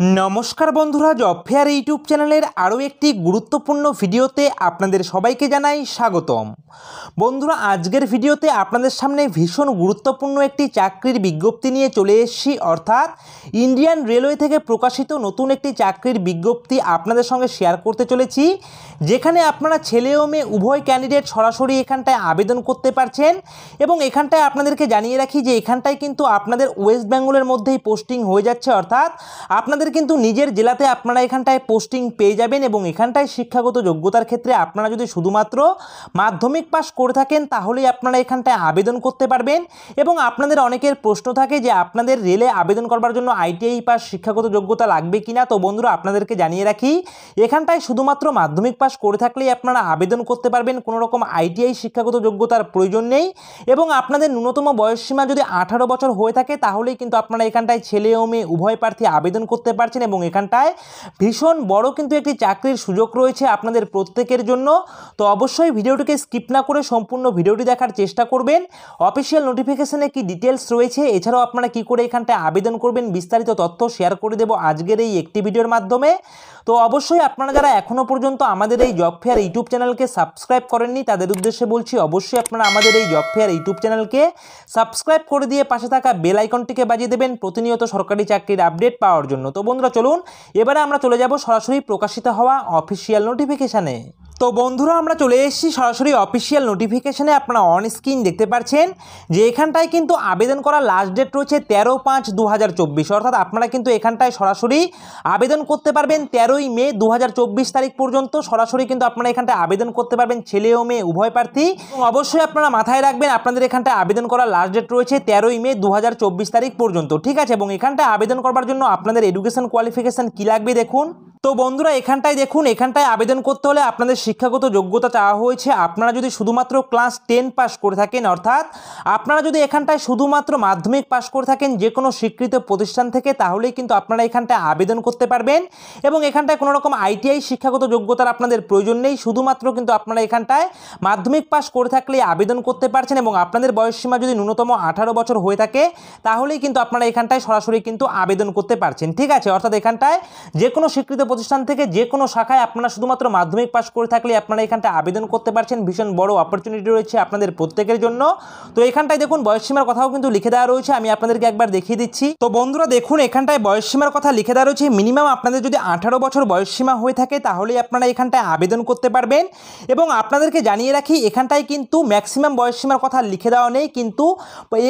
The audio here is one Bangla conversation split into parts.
नमस्कार बंधुरा जब फेयर यूट्यूब चैनल आरो एक गुरुत्वपूर्ण भिडियोते आपनादेर सबाइके जानाई स्वागतम। बंधुरा आजकेर भिडियोते आपनादेर सामने भीषण गुरुत्वपूर्ण एक चाकरिर विज्ञप्ति निये चले एसेछि, अर्थात इंडियन रेलवे थेके प्रकाशित नतून एक चाकरिर विज्ञप्ति आपनादेर संगे शेयर करते चलेछि, जेखाने आपनारा छेले ओ मेये उभय कैंडिडेट सरासरि एखानटाय आवेदन करते पारछेन। एबं एखानटाय आपनादेरके जानिये राखि जे एखानटाय किन्तु आपनादेर वेस्ट बेंगलेर मध्येई पोस्टिंग हये जाच्छे, अर्थात आपनादेर किन्तु निजेर जेलाते आपनारा एखानटाय पोस्टिंग पेये जाबेन। एबं एखानटाय शिक्षागत योग्यतार क्षेत्रे आपनारा जोदि शुधुमात्र माध्यमिक पास करे थाकेन ताहलेई आपनारा एखानटाय आवेदन करते पारबेन। एबं आपनादेर अनेकेर प्रश्न थाके जे आपनादेर रेले आवेदन करबार जोन्नो आईटीआई पास शिक्षागत योग्यता लागबे किना। तो बंधुरा आपनादेरके जानिये राखि एखानटाय शुधुमात्र माध्यमिक पास करे थाकलेई आपनारा आवेदन करते पारबेन, कोनो रकम आईटीआई शिक्षागत योग्यतार प्रयोजन नेই। एबं आपनादेर न्यूनतम बयस सीमा जोदि 18 बछर हये थाके ताहलेई किन्तु आपनारा एखानटाय छेले ओ मेये उभय प्रार्थी आवेदन करते पारछेन। एबं एखानटाय भीषण बड़ किन्तु एकटी चाकरिर सुयोग रयेछे आपनादेर प्रत्येकेर जोन्नो। तो अवश्यई भिडियोटिके स्किप ना करे सम्पूर्ण भिडियोटी देखार चेष्टा करबेन। अफिशियल नोटिफिकेशने कि डिटेल्स रयेछे, एछाड़ाओ आपनारा कि करे एखानटाय आवेदन करबेन विस्तारित तथ्य शेयर करे देब आजकेर एई एकटी भिडियोर माध्यमे। तो अवश्यई आपनारा जारा एखोनो पर्यन्त आमादेर एई जब फेयर यूट्यूब चैनलके सबस्क्राइब करेननि तादेर उद्देश्ये बोलछि, अवश्यई आपनारा आमादेर एई जब फेयर यूट्यूब चैनलके सबस्क्राइब करे दिये पाशे थाका बेल आइकनटिके बाजिये देबेन प्रतिनियत सरकारी चाकरिर आपडेट पाওয়ার জন্য। तो बंधुरा चलुन एबारे आमरा चले যাব सरासरि प्रकाशित हওয়া अफिशियल नोटिफिकेशने। तो बंधुरा आमरा चले एसेछि सरासरि अफिशियल नोटिफिकेशने। आपनारा अन स्क्रिन देखते पाচ্ছেন যে এখানটায় কিন্তু আবেদন করার লাস্ট ডেট রয়েছে 13/5/2024, অর্থাৎ আপনারা কিন্তু এখানটায় সরাসরি আবেদন করতে পারবেন 13ই মে 2024 তারিখ পর্যন্ত। সরাসরি কিন্তু আপনারা এখানটায় আবেদন করতে পারবেন ছেলে ও মেয়ে উভয় প্রার্থী। এবং অবশ্যই আপনারা মাথায় রাখবেন আপনাদের এখানটায় আবেদন করার লাস্ট ডেট রয়েছে 13ই মে 2024 তারিখ পর্যন্ত, ঠিক আছে। এবং এখানটায় আবেদন করবার জন্য আপনাদের এডুকেশন কোয়ালিফিকেশন কি লাগবে দেখুন। তো বন্ধুরা এখানটায় দেখুন, এখানটায় আবেদন করতে হলে আপনাদের শিক্ষাগত যোগ্যতা চাওয়া হয়েছে। আপনারা যদি শুধুমাত্র ক্লাস 10 পাস করে থাকেন, অর্থাৎ আপনারা যদি এখানটায় শুধুমাত্র মাধ্যমিক পাস করে থাকেন যে কোনো স্বীকৃত প্রতিষ্ঠান থেকে, তাহলেই কিন্তু আপনারা এখানটায় আবেদন করতে পারবেন। এবং এখানটায় কোনো রকম আইটিআই শিক্ষাগত যোগ্যতার আপনাদের প্রয়োজন নেই, শুধুমাত্র কিন্তু আপনারা এখানটায় মাধ্যমিক পাস করে থাকলেই আবেদন করতে পারছেন। এবং আপনাদের বয়স সীমা যদি ন্যূনতম 18 বছর হয়ে থাকে তাহলেই কিন্তু আপনারা এখানটায় সরাসরি কিন্তু আবেদন করতে পারছেন, ঠিক আছে। অর্থাৎ এখানটায় যে কোনো স্বীকৃত প্রতিষ্ঠান থেকে যে কোনো শাখায় আপনারা শুধুমাত্র মাধ্যমিক পাস করে থাকলে আপনারা এখানটায় আবেদন করতে পারছেন। ভীষণ বড় অপরচুনিটি রয়েছে আপনাদের প্রত্যেকের জন্য। তো এখানটায় দেখুন বয়স সীমার কথাও কিন্তু লিখে দেওয়া রয়েছে, আমি আপনাদেরকে একবার দেখিয়ে দিচ্ছি। তো বন্ধুরা দেখুন এখানটায় বয়স সীমার কথা লিখে দেওয়া রয়েছে। মিনিমাম আপনাদের যদি 18 বছর বয়স সীমা হয়ে থাকে তাহলেই আপনারা এখানটায় আবেদন করতে পারবেন। এবং আপনাদেরকে জানিয়ে রাখি এখানটায় কিন্তু ম্যাক্সিমাম বয়স সীমার কথা লিখে দেওয়া নেই, কিন্তু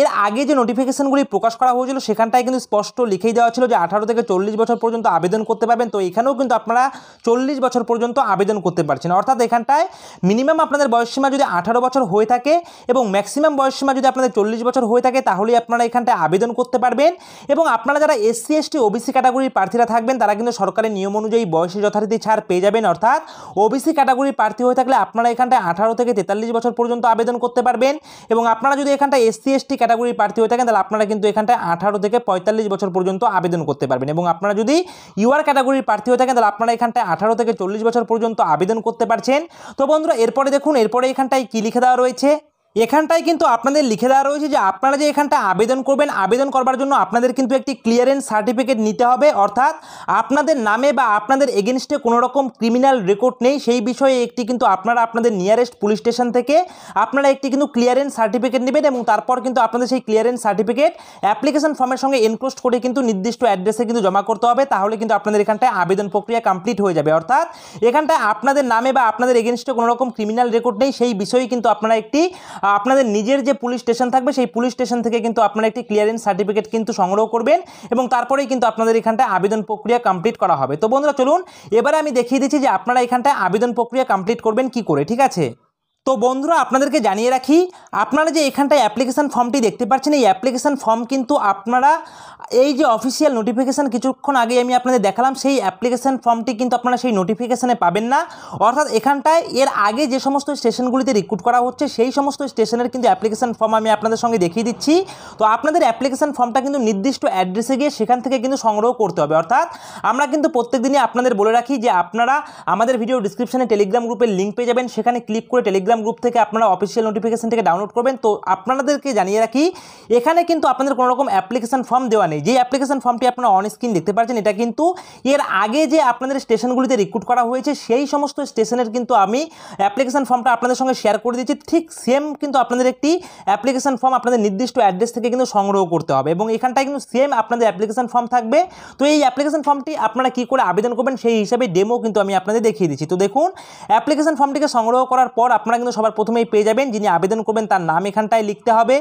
এর আগে যে নোটিফিকেশনগুলি প্রকাশ করা হয়েছিল সেখানটায় কিন্তু স্পষ্ট লিখেই দেওয়া ছিল যে 18 থেকে 40 বছর পর্যন্ত আবেদন করতে পারবেন। তো এখানেও কিন্তু আপনারা 40 বছর পর্যন্ত আবেদন করতে পারছেন। অর্থাৎ এখানটায় মিনিমাম আপনাদের বয়স সীমা যদি 18 বছর হয়ে থাকে এবং ম্যাক্সিমাম বয়স সীমা যদি আপনাদের 40 বছর হয়ে থাকে তাহলেই আপনারা এখানটায় আবেদন করতে পারবেন। এবং আপনারা যারা এসসি এসটি ওবিসি ক্যাটাগরির প্রার্থীরা থাকবেন তারা কিন্তু সরকারের নিয়ম অনুযায়ী বয়সে যথারীতি ছাড় পেয়ে যাবেন। অর্থাৎ ওবিসি ক্যাটাগরির প্রার্থী হয়ে থাকলে আপনারা এখানটায় 18 থেকে 43 বছর পর্যন্ত আবেদন করতে পারবেন। এবং আপনারা যদি এখানটায় এসসি এসটি ক্যাটাগরির প্রার্থী হয়ে থাকেন তাহলে আপনারা কিন্তু এখানটায় 18 থেকে 45 বছর পর্যন্ত আবেদন করতে পারবেন। এবং আপনারা যদি ইউআর ক্যাটাগরির প্রার্থী হয়ে থাকেন তাহলে আপনারা এখানটায় 18 থেকে 40 বছর পর্যন্ত আবেদন করতে পারছেন। তো বন্ধুরা এরপরে দেখুন এরপরে এখানটায় কি লিখে দেওয়া রয়েছে। এখানটায় কিন্তু আপনাদের লিখে দেওয়া রয়েছে যে আপনারা যে এখানটায় আবেদন করবেন, আবেদন করবার জন্য আপনাদের কিন্তু একটি ক্লিয়ারেন্স সার্টিফিকেট নিতে হবে। অর্থাৎ আপনাদের নামে বা আপনাদের এগেনস্টে কোনো রকম ক্রিমিনাল রেকর্ড নেই সেই বিষয়ে একটি কিন্তু আপনারা আপনাদের নিয়ারেস্ট পুলিশ স্টেশন থেকে আপনারা একটি কিন্তু ক্লিয়ারেন্স সার্টিফিকেট নেবেন। এবং তারপর কিন্তু আপনাদের সেই ক্লিয়ারেন্স সার্টিফিকেট অ্যাপ্লিকেশন ফর্মের সঙ্গে এনক্লোজ করে কিন্তু নির্দিষ্ট অ্যাড্রেসে কিন্তু জমা করতে হবে, তাহলে কিন্তু আপনাদের এখানটায় আবেদন প্রক্রিয়া কমপ্লিট হয়ে যাবে। অর্থাৎ এখানটায় আপনাদের নামে বা আপনাদের এগেনস্টে কোনো রকম ক্রিমিনাল রেকর্ড নেই সেই বিষয়ে কিন্তু আপনারা একটি আপনাদের নিজের যে পুলিশ স্টেশন থাকবে সেই পুলিশ স্টেশন থেকে কিন্তু আপনারা একটি ক্লিয়ারেন্স সার্টিফিকেট কিন্তু সংগ্রহ করবেন এবং তারপরেই কিন্তু আপনাদের এখানটায় আবেদন প্রক্রিয়া কমপ্লিট করা হবে। তো বন্ধুরা চলুন এবারে আমি দেখিয়ে দিচ্ছি যে আপনারা এখানটায় আবেদন প্রক্রিয়া কমপ্লিট করবেন কি করে, ঠিক আছে। তো বন্ধুরা আপনাদেরকে জানিয়ে রাখি আপনারা যে এখানটায় অ্যাপ্লিকেশন ফর্মটি দেখতে পাচ্ছেন এই অ্যাপ্লিকেশন ফর্ম কিন্তু আপনারা এই যে অফিসিয়াল নোটিফিকেশন কিছুক্ষণ আগে আমি আপনাদের দেখালাম সেই অ্যাপ্লিকেশন ফর্মটি কিন্তু আপনারা সেই নোটিফিকেশনে পাবেন না। অর্থাৎ এখানটায় এর আগে যে সমস্ত স্টেশনগুলিতে রিক্রুট করা হচ্ছে সেই সমস্ত স্টেশনের কিন্তু অ্যাপ্লিকেশন ফর্ম আমি আপনাদের সঙ্গে দেখিয়ে দিচ্ছি। তো আপনাদের অ্যাপ্লিকেশন ফর্মটা কিন্তু নির্দিষ্ট অ্যাড্রেসে গিয়ে সেখান থেকে কিন্তু সংগ্রহ করতে হবে। অর্থাৎ আমরা কিন্তু প্রত্যেকদিনই আপনাদের বলে রাখি যে আপনারা আমাদের ভিডিও ডিসক্রিপশনে টেলিগ্রাম গ্রুপের লিঙ্ক পেয়ে যাবেন, সেখানে ক্লিক করে টেলিগ্রাম টেলিগ্রাম গ্রুপ থেকে আপনারা অফিসিয়াল নোটিফিকেশন থেকে ডাউনলোড করবেন। তো আপনাদেরকে জানিয়ে রাখি, এখানে কিন্তু আপনাদের কোনো রকম অ্যাপ্লিকেশন ফর্ম দেওয়া নেই। যে অ্যাপ্লিকেশন ফর্মটি আপনারা অন স্ক্রিন দেখতে পাচ্ছেন, এটা কিন্তু এর আগে যে আপনাদের স্টেশনগুলিতে রিক্রুট করা হয়েছে সেই সমস্ত স্টেশনের কিন্তু আমি অ্যাপ্লিকেশন ফর্মটা আপনাদের সঙ্গে শেয়ার করে দিয়েছি। ঠিক সেম কিন্তু আপনাদের একটি অ্যাপ্লিকেশন ফর্ম আপনাদের নির্দিষ্ট অ্যাড্রেস থেকে কিন্তু সংগ্রহ করতে হবে এবং এখানটায় কিন্তু সেম আপনাদের অ্যাপ্লিকেশন ফর্ম থাকবে। তো এই অ্যাপ্লিকেশন ফর্মটি আপনারা কী করে আবেদন করবেন সেই হিসাবে ডেমো কিন্তু আমি আপনাদের দেখিয়ে দিচ্ছি। তো দেখুন, অ্যাপ্লিকেশন ফর্মটিকে সংগ্রহ করার পর আপনারা কিন্তু সবার প্রথমেই পেয়ে যাবেন যিনি আবেদন করবেন তার নাম এখানটায় লিখতে হবে,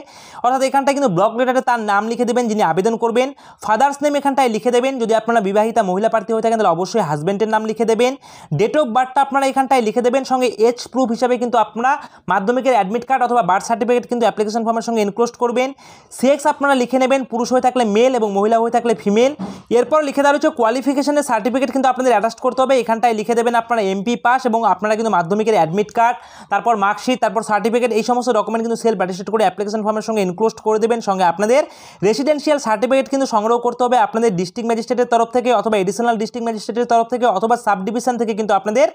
অর্থাৎ এখানটায় কিন্তু ব্লক লেটারে তার নাম লিখে দেবেন যিনি আবেদন করবেন। ফাদার্স নেম এখানটায় লিখে দেবেন, যদি আপনারা বিবাহিতা মহিলা প্রার্থী হয়ে থাকেন তাহলে অবশ্যই হাজব্যান্ডের নাম লিখে দেবেন। ডেট অফ বার্থটা আপনারা এখানটায় লিখে দেবেন, সঙ্গে এজ প্রুফ হিসাবে কিন্তু আপনারা মাধ্যমিকের অ্যাডমিট কার্ড অথবা বার্থ সার্টিফিকেট কিন্তু অ্যাপ্লিকেশন ফর্মের সঙ্গে এনক্লোজ করবেন। সেক্স আপনারা লিখে নেবেন, পুরুষ হয়ে থাকলে মেল এবং মহিলা হয়ে থাকলে ফিমেল। এরপর লিখে দেওয়া রয়েছে কোয়ালিফিকেশনের সার্টিফিকেট কিন্তু আপনাদের অ্যাটাচ করতে হবে, এখানটায় লিখে দেবেন আপনারা এমপি পাস এবং আপনারা কিন্তু মাধ্যমিকের অ্যাডমিট কার্ড, তারপর মার্কশিট, তারপর সার্টিফিকেট, এই সমস্ত ডকুমেন্ট কিন্তু সেলফ অ্যাটেস্টেড করে অ্যাপ্লিকেশন ফর্মের সঙ্গে এনক্লোজ করে দেবেন। সঙ্গে আপনাদের রেসিডেন্সিয়াল সার্টিফিকেট কিন্তু সংগ্রহ করতে হবে আপনাদের ডিস্ট্রিক্ট ম্যাজিস্ট্রেটের তরফ থেকে অথবা এডিশনাল ডিস্ট্রিক্ট ম্যাজিস্ট্রেটের তরফ থেকে অথবা সাব ডিভিশন থেকে কিন্তু আপনাদের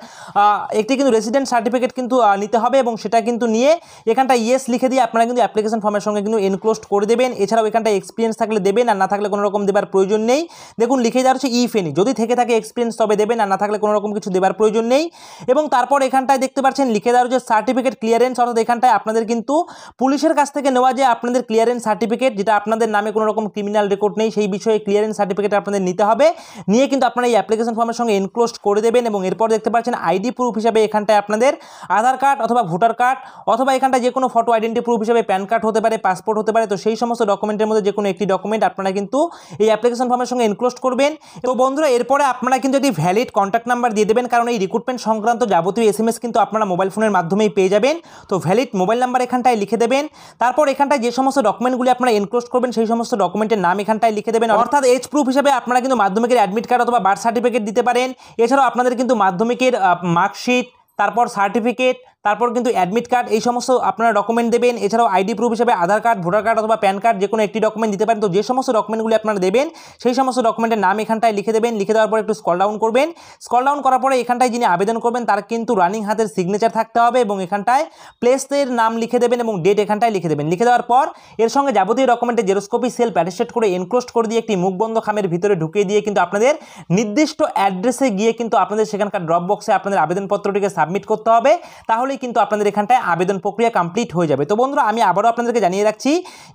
একটি কিন্তু রেসিডেন্ট সার্টিফিকেট কিন্তু নিতে হবে এবং সেটা কিন্তু নিয়ে এখানটা ইয়েস লিখে দিয়ে আপনারা কিন্তু অ্যাপ্লিকেশন ফর্মের সঙ্গে কিন্তু এনক্লোজ করে দেবেন। এছাড়াও এখানটা এক্সপিরিয়েন্স থাকলে দেবেন, আর না থাকলে কোনো রকম দেবার প্রয়োজন নেই। দেখুন লিখে দেওয়া হচ্ছে ইফ এনি, যদি থেকে থাকে এক্সপিরিয়েন্স তবে দেবেন, আর না থাকলে কোনো রকম কিছু দেবার প্রয়োজন নেই। এবং তারপর এখানটায় দেখতে পাচ্ছেন লিখে দেওয়া হচ্ছে সার্টিফিকেট ক্লিয়ারেন্স, অর্থাৎ এখানটায় আপনাদের কিন্তু পুলিশের কাছ থেকে নেওয়া যে আপনাদের ক্লিয়ারেন্স সার্টিফিকেট, যেটা আপনাদের নামে কোনো রকম ক্রিমিনাল রেকর্ড নেই সেই বিষয়ে ক্লিয়ারেন্স সার্টিফিকেট আপনাদের নিতে হবে, নিয়ে কিন্তু আপনারা এই অ্যাপ্লিকেশন ফর্মের সঙ্গে এনক্লোজ করে দেবেন। এবং এরপর দেখতে পাচ্ছেন আইডি প্রুফ হিসাবে এখানটায় আপনাদের আধার কার্ড অথবা ভোটার কার্ড অথবা এখানটায় যে কোনো ফটো আইডেন্টি প্রুফ হিসাবে প্যান কার্ড হতে পারে, পাসপোর্ট হতে পারে। তো সেই সমস্ত ডকুমেন্টের মধ্যে যে কোনো একটি ডকুমেন্ট আপনারা কিন্তু এই অ্যাপ্লিকেশন ফর্মের সঙ্গে এনক্লোজ করবেন। তো বন্ধুরা, এরপরে আপনারা কিন্তু একটি ভ্যালিড কন্ট্যাক্ট নাম্বার দিয়ে দেবেন, কারণ এই রিক্রুটমেন্ট সংক্রান্ত যাবতীয় এসএমএস কিন্তু আপনারা মোবাইল ফোনের মাধ্যমেই পেয়ে যাবেন। তো ভ্যালিড মোবাইল নাম্বার এখানটায় লিখে দেবেন। তারপর এখানটায় যে সমস্ত ডকুমেন্টগুলি আপনারা এনক্লোজ করবেন সেই সমস্ত ডকুমেন্টের নাম এখানটায় লিখে দেবেন, অর্থাৎ এজ প্রুফ হিসাবে আপনারা কিন্তু মাধ্যমিকের অ্যাডমিট কার্ড অথবা বার্থ সার্টিফিকেট দিতে পারেন। এছাড়াও আপনাদের কিন্তু মাধ্যমিকের মার্কশিট, তারপর সার্টিফিকেট, তারপর কিন্তু অ্যাডমিট কার্ড, এই সমস্ত আপনারা ডকুমেন্ট দেবেন। এছাড়াও আইডি প্রুফ হিসেবে আধার কার্ড, ভোটার কার্ড অথবা প্যান কার্ড যে কোনো একটি ডকুমেন্ট দিতে পারেন। তো যে সমস্ত ডকুমেন্টগুলি আপনারা দেবেন সেই সমস্ত ডকুমেন্টের নাম এখানটায় লিখে দেবেন। লিখে দেওয়ার পর একটু স্ক্রল ডাউন করবেন। স্ক্রল ডাউন করার পরে এখানটায় যিনি আবেদন করবেন তার কিন্তু রানিং হাতের সিগনেচার থাকতে হবে এবং এখানটায় প্লেসের নাম লিখে দেবেন এবং ডেট এখানটায় লিখে দেবেন। লিখে দেওয়ার পর এর সঙ্গে যাবতীয় ডকুমেন্টের জেরক্সকপি সেলফ অ্যাটেস্টেড করে এনক্লোজ করে দিয়ে একটি মুখবন্ধ খামের ভিতরে ঢুকিয়ে দিয়ে কিন্তু আপনাদের নির্দিষ্ট অ্যাড্রেসে গিয়ে কিন্তু আপনাদের সেখানকার ড্রপ বক্সে আপনাদের আবেদনপত্রটিকে সাবমিট করতে হবে, তাহলেই কিন্তু আপনাদের এখানটায় আবেদন প্রক্রিয়া কমপ্লিট হয়ে যাবে। তো বন্ধুরা, আমি আবারও আপনাদেরকে জানিয়ে রাখছি,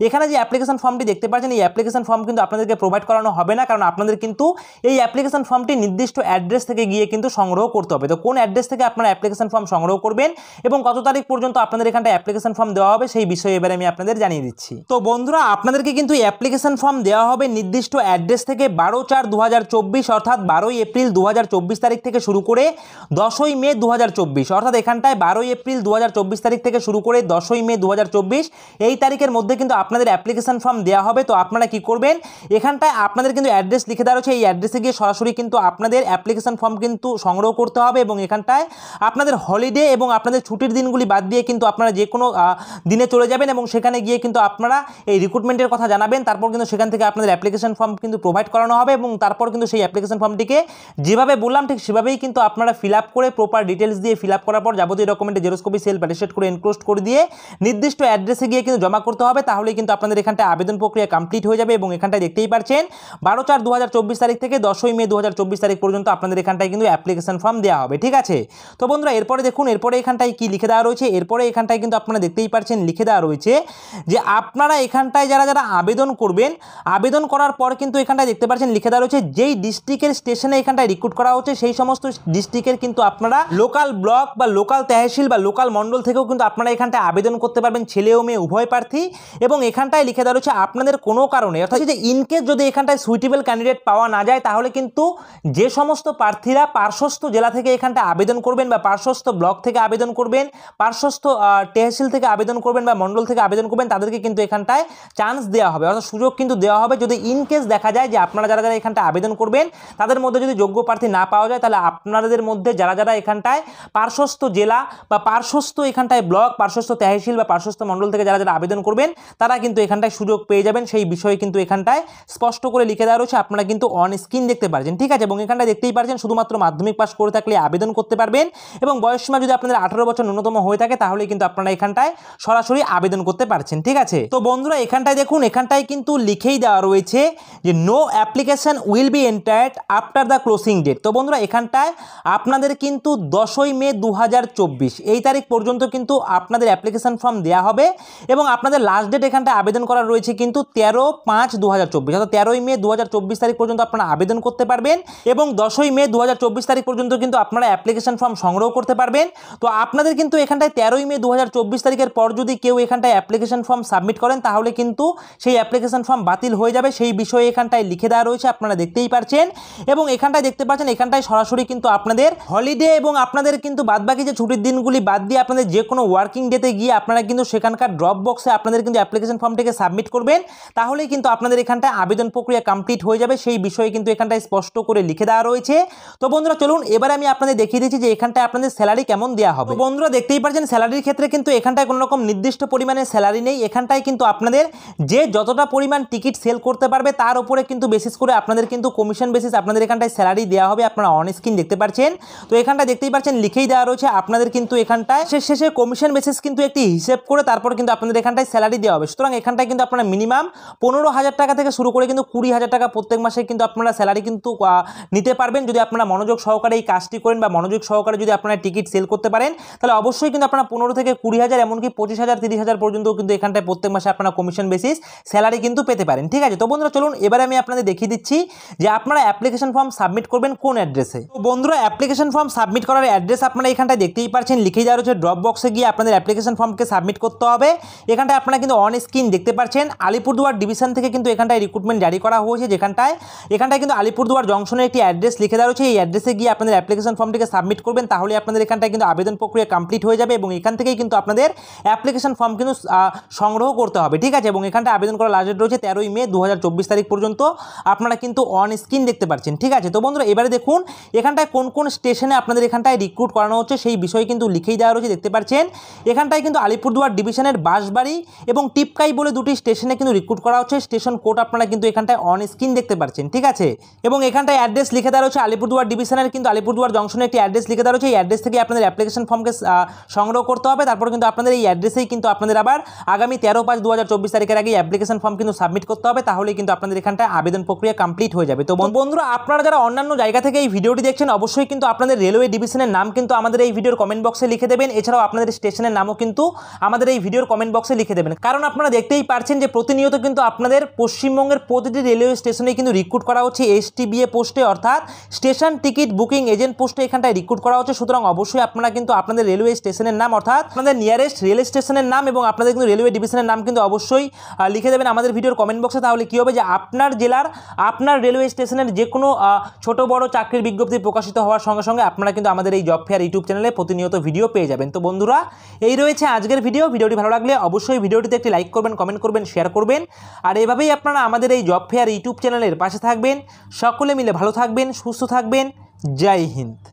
এখানে যে অ্যাপ্লিকেশন ফর্মটি দেখতে পাচ্ছেন এই অ্যাপ্লিকেশন ফর্ম কিন্তু আপনাদেরকে প্রোভাইড করানো হবে না, কারণ আপনাদের কিন্তু এই অ্যাপ্লিকেশন ফর্মটি নির্দিষ্ট অ্যাড্রেস থেকে গিয়ে কিন্তু সংগ্রহ করতে হবে। তো কোন অ্যাড্রেস থেকে আপনারা অ্যাপ্লিকেশন ফর্ম সংগ্রহ করবেন এবং কত তারিখ পর্যন্ত আপনাদের এখানটায় অ্যাপ্লিকেশন ফর্ম দেওয়া হবে সেই বিষয়ে এবারে আমি আপনাদের জানিয়ে দিচ্ছি। তো বন্ধুরা, আপনাদেরকে কিন্তু অ্যাপ্লিকেশন ফর্ম দেওয়া হবে নির্দিষ্ট অ্যাড্রেস থেকে 12/4/2024 অর্থাৎ 12 এপ্রিল 2024 তারিখ থেকে শুরু করে 10ই মে 2024, অর্থাৎ এখানটায় 12 এপ্রিল 2024 তারিখ থেকে শুরু করে 10ই মে 2024 এই তারিখের মধ্যে কিন্তু আপনাদের অ্যাপ্লিকেশন ফর্ম দেওয়া হবে। তো আপনারা কি করবেন, এখানটায় আপনাদের কিন্তু অ্যাড্রেস লিখে দেওয়া রয়েছে, এই অ্যাড্রেসে গিয়ে সরাসরি কিন্তু আপনাদের অ্যাপ্লিকেশন ফর্ম কিন্তু সংগ্রহ করতে হবে এবং এখানটায় আপনাদের হলিডে এবং আপনাদের ছুটির দিনগুলি বাদ দিয়ে কিন্তু আপনারা যে কোনো দিনে চলে যাবেন এবং সেখানে গিয়ে কিন্তু আপনারা এই রিক্রুটমেন্টের কথা জানাবেন। তারপর কিন্তু সেখান থেকে আপনাদের অ্যাপ্লিকেশন ফর্ম কিন্তু প্রোভাইড করানো হবে এবং তারপর কিন্তু সেই অ্যাপ্লিকেশন ফর্মটিকে যেভাবে বললাম ঠিক সেভাবেই কিন্তু আপনারা ফিল আপ করে প্রপার ডিটেলস দিয়ে ফিল আপ করার পর যাবতীয় ডকুমেন্টের জেরক্সকপি সেলফ অ্যাটেস্টেড করে এনক্লোজ করে দিয়ে নির্দিষ্ট অ্যাড্রেসে গিয়ে কিন্তু জমা করতে হবে, তাহলেই কিন্তু আপনাদের এখানটায় আবেদন প্রক্রিয়া কমপ্লিট হয়ে যাবে। এবং এখানটায় দেখতেই পাচ্ছেন 12/4/2024 তারিখ থেকে 10ই মে 2024 তারিখ পর্যন্ত আপনাদের এখানটায় কিন্তু অ্যাপ্লিকেশন ফর্ম দেওয়া হবে। ঠিক আছে? তো বন্ধুরা, এরপরে দেখুন, এরপরে এখানটায় কি লিখে দেওয়া রয়েছে, এরপরে এখানটায় কিন্তু আপনারা দেখতেই পাচ্ছেন লিখে দেওয়া রয়েছে যে আপনারা এখানটায় যারা যারা আবেদন করবেন, আবেদন করার পর কিন্তু এখানটায় দেখতে পাচ্ছেন লিখে দেওয়া রয়েছে যেই ডিস্ট্রিক্টের স্টেশনে এখানটায় রিক্রুট করা হচ্ছে সেই সমস্ত ডিস্ট্রিক্টের কিন্তু আপনারা লোকাল ব্লক বা লোকাল তহসিল বা লোকাল মন্ডল থেকেও কিন্তু আপনারা এখানটায় আবেদন করতে পারবেন, ছেলে ও মেয়ে উভয় প্রার্থী। এবং এখানটায় লিখে দেওয়া রয়েছে আপনাদের কোনো কারণে, অর্থাৎ যে ইনকেস যদি এখানটায় সুইটেবল ক্যান্ডিডেট পাওয়া না যায় তাহলে কিন্তু যে সমস্ত প্রার্থীরা পার্শ্বস্থ জেলা থেকে এখানটায় আবেদন করবেন বা পার্শ্বস্থ ব্লক থেকে আবেদন করবেন, পার্শ্বস্থ তহসিল থেকে আবেদন করবেন বা মন্ডল থেকে আবেদন করবেন, তাদেরকে কিন্তু এখানটায় চান্স দেওয়া হবে, অর্থাৎ সুযোগ কিন্তু দেওয়া হবে। যদি ইনকেস দেখা যায় যে আপনারা যারা যারা এখানটায় আবেদন করবেন তাদের মধ্যে যদি যোগ্য প্রার্থী না পাওয়া যায়, তাহলে আপনাদের মধ্যে যারা যারা এখানটায় পার্শ্বস্থ জেলা বা পার্শ্বস্থ এখানটায় ব্লক, পার্শ্বস্থ তহসিল বা পার্শ্বস্থ মণ্ডল থেকে যারা যারা আবেদন করবেন তারা কিন্তু এখানটায় সুযোগ পেয়ে যাবেন, সেই বিষয়ে কিন্তু এখানটায় স্পষ্ট করে লিখে দেওয়া রয়েছে, আপনারা কিন্তু অন স্ক্রিন দেখতে পারছেন। ঠিক আছে, এবং এখানটায় দেখতেই পারছেন শুধুমাত্র মাধ্যমিক পাস করে থাকলে আবেদন করতে পারবেন, এবং বয়সসীমা যদি আপনাদের 18 বছর ন্যূনতম হয়ে থাকে তাহলে কিন্তু আপনারা এখানটায় সরাসরি আবেদন করতে পারছেন। ঠিক আছে, তো বন্ধুরা এখানটায় দেখুন, এখানটায় কিন্তু লিখেই দেওয়া রয়েছে যে no application will be entered after the closing date. তো বন্ধুরা এখানটায় আপনাদের কিন্তু 10ই মে 2024 এই তারিখ পর্যন্ত কিন্তু আপনাদের অ্যাপ্লিকেশন ফর্ম দেওয়া হবে, এবং আপনাদের লাস্ট ডেট এখানটায় আবেদন করার রয়েছে কিন্তু 13/5/2024, অর্থাৎ 13ই মে 2024 তারিখ পর্যন্ত আপনারা আবেদন করতে পারবেন, এবং 10ই মে 2024 তারিখ পর্যন্ত কিন্তু আপনারা অ্যাপ্লিকেশন ফর্ম সংগ্রহ করতে পারবেন। তো আপনাদের কিন্তু এখানটায় 13ই মে 2024 তারিখের পর যদি কেউ এখানটায় অ্যাপ্লিকেশন ফর্ম সাবমিট করেন তাহলে কিন্তু সেই অ্যাপ্লিকেশন ফর্ম বাতিল হয়ে যাবে, সেই বিষয়ে এখানটায় লিখে দেওয়া রয়েছে, আপনারা দেখতেই পারছেন। এবং এখানটায় দেখতে পাচ্ছেন এখানটায় সরাসরি কিন্তু আপনাদের হলিডে এবং আপনাদের কিন্তু বাদবাকি যে ছুটির দিনগুলি বাদ দিয়ে আপনাদের যে কোনো ওয়ার্কিং ডেতে গিয়ে আপনারা কিন্তু সেখানকার ড্রপ বক্সে আপনাদের কিন্তু অ্যাপ্লিকেশন ফর্মটিকে সাবমিট করবেন, তাহলেই কিন্তু আপনাদের এখানটায় আবেদন প্রক্রিয়া কমপ্লিট হয়ে যাবে, সেই বিষয়ে কিন্তু এখানটায় স্পষ্ট করে লিখে দেওয়া রয়েছে। তো বন্ধুরা চলুন এবারে আমি আপনাদের দেখিয়ে দিচ্ছি যে এখানটায় আপনাদের স্যালারি কেমন দেওয়া হবে। বন্ধুরা দেখতেই পাচ্ছেন স্যালারির ক্ষেত্রে কিন্তু এখানটায় কোনো রকম নির্দিষ্ট পরিমাণে স্যালারি নেই, এখানটায় কিন্তু আপনাদের যে যতটা পরিমাণ টিকিট সেল করতে পারবে তার উপরে কিন্তু বেসিস করে আপনাদের কিন্তু কমিশন বেসিস আপনাদের এখানটায় স্যালারি দেওয়া হবে, আপনারা অন স্ক্রিন দেখতে পাচ্ছেন। তো এখানটায় দেখতেই পাচ্ছেন লিখেই দেওয়া রয়েছে আপনাদের কিন্তু এখানটায় শেষে কমিশন বেসিস কিন্তু একটি হিসেব করে তারপর কিন্তু আপনাদের এখানটায় স্যালারি দেওয়া হবে। সুতরাং এখানটায় কিন্তু আপনারা মিনিমাম 15,000 টাকা থেকে শুরু করে কিন্তু 20,000 টাকা প্রত্যেক মাসে কিন্তু আপনারা স্যালারি কিন্তু নিতে পারবেন, যদি আপনারা মনোযোগ সহকারে এই কাজটি করেন বা মনোযোগ সহকারে যদি আপনারা টিকিট সেল করতে পারেন তাহলে অবশ্যই কিন্তু আপনারা 15 থেকে 20,000 এমনকি 25,000 30,000 পর্যন্ত কিন্তু এখানটায় প্রত্যেক মাসে আপনারা কমিশন বেসিস স্যালারি কিন্তু পেতে পারেন। ঠিক আছে, তো বন্ধুরা চলুন এবারে আমি আপনাদের দেখিয়ে দিচ্ছি যে আপনারা অ্যাপ্লিকেশন ফর্ম সাবমিট করবেন কোন অ্যাড্রেসে। তো বন্ধুরা অ্যাপ্লিকেশন ফর্ম সাবমিট করার অ্যাড্রেস আপনারা এখানটায় দেখতেই পাচ্ছেন লিখেই দেওয়া রয়েছে, ড্রপ বক্সে গিয়ে আপনাদের অ্যাপ্লিকেশন ফর্মকে সাবমিট করতে হবে। এখানটায় আপনারা কিন্তু অন স্ক্রিন দেখতে পাচ্ছেন আলিপুরদুয়ার ডিভিশন থেকে কিন্তু এখানটায় রিক্রুটমেন্ট জারি করা হয়েছে, এখানটায় কিন্তু আলিপুরদুয়ার জংশনের একটি অ্যাড্রেস লিখে দেওয়া রয়েছে, এই অ্যাড্রেসে গিয়ে আপনাদের অ্যাপ্লিকেশন ফর্মটিকে সাবমিট করবেন, তাহলে আপনাদের এখানটায় কিন্তু আবেদন প্রক্রিয়া কমপ্লিট হয়ে যাবে, এবং এখান থেকেই কিন্তু আপনাদের অ্যাপ্লিকেশন ফর্ম কিন্তু সংগ্রহ করতে হবে। ঠিক আছে, এবং এখানটায় আবেদন করার লাস্ট ডেট রয়েছে 13ই মে 2024 তারিখ পর্যন্ত, আপনারা কিন্তু অন স্ক্রিন দেখতে পাচ্ছেন। ঠিক আছে, তো বন্ধুরা এবারে দেখুন এখানটায় কোন কোন স্টেশনে আপনাদের এখানটায় রিক্রুট করানো হচ্ছে সেই বিষয়ে কিন্তু লিখেই দেওয়া রয়েছে, দেখতে পাচ্ছেন এখানটায় কিন্তু আলিপুরদুয়ার ডিভিশনের বাঁশবাড়ি এবং টিপকাই বলে দুটি স্টেশনে কিন্তু রিক্রুট করা হচ্ছে, স্টেশন কোড আপনারা কিন্তু এখানটায় অন স্ক্রিন দেখতে পাচ্ছেন। ঠিক আছে, এবং এখানটায় অ্যাড্রেস লিখে দেওয়া রয়েছে আলিপুরদুয়ার ডিভিশনের কিন্তু আলিপুরদুয়ার জংশনে একটি অ্যাড্রেস লিখে দেওয়া রয়েছে, এই অ্যাড্রেস থেকে আপনাদের অ্যাপ্লিকেশন ফর্মকে সংগ্রহ করতে হবে, তারপর কিন্তু আপনাদের এই অ্যাড্রেসেই কিন্তু আপনাদের আবার আগামী 13/5/2024 তারিখের আগে অ্যাপ্লিকেশন ফর্ম কিন্তু সাবমিট করতে হবে, তাহলেই কিন্তু আপনাদের এখানটায় আবেদন প্রক্রিয়া কমপ্লিট হয়ে যাবে। তো বন্ধুরা আপনারা যারা অন্যান্য জায়গা থেকে এই ভিডিওটি দেখছেন অবশ্যই কিন্তু আপনাদের রেলওয়ে ডিভিশনের নাম কিন্তু আমাদের এই ভিডিওর কমেন্ট বক্সে লিখে দেবেন, এছাড়াও আপনাদের স্টেশনের নামও কিন্তু আমাদের এই ভিডিওর কমেন্ট বক্সে লিখে দেবেন, কারণ আপনারা দেখতেই পারছেন যে প্রতিনিয়ত কিন্তু আপনাদের পশ্চিমবঙ্গের প্রতিটি রেলওয়ে স্টেশনে কিন্তু রিক্রুট করা হচ্ছে STBA পোস্টে, অর্থাৎ স্টেশন টিকিট বুকিং এজেন্ট পোস্টে এখানটায় রিক্রুট করা হচ্ছে। সুতরাং অবশ্যই আপনারা কিন্তু আপনাদের রেলওয়ে স্টেশনের নাম অর্থাৎ আপনাদের নিয়ারেস্ট রেল স্টেশনের নাম এবং আপনাদের কিন্তু রেলওয়ে ডিভিশনের নাম কিন্তু অবশ্যই লিখে দেবেন আমাদের ভিডিওর কমেন্ট বক্সে, তাহলে কী হবে যে আপনার জেলার আপনার রেলওয়ে স্টেশনের যে কোনো ছোট বড় চাকরির বিজ্ঞপ্তি প্রকাশিত হওয়ার সঙ্গে সঙ্গে আপনারা কিন্তু আমাদের এই জব ফেয়ার ইউটিউব চ্যানেলে প্রতিনিয়ত ভিডিও পেয়ে যাবেন। তো বন্ধুরা এই রয়েছে আজকের ভিডিওটি ভালো লাগলে অবশ্যই ভিডিওটিতে একটি লাইক করবেন, কমেন্ট করবেন, শেয়ার করবেন, আর এভাবেই আপনারা আমাদের এই জব ফেয়ার ইউটিউব চ্যানেলের পাশে থাকবেন। সকলে মিলে ভালো থাকবেন, সুস্থ থাকবেন। জয় হিন্দ।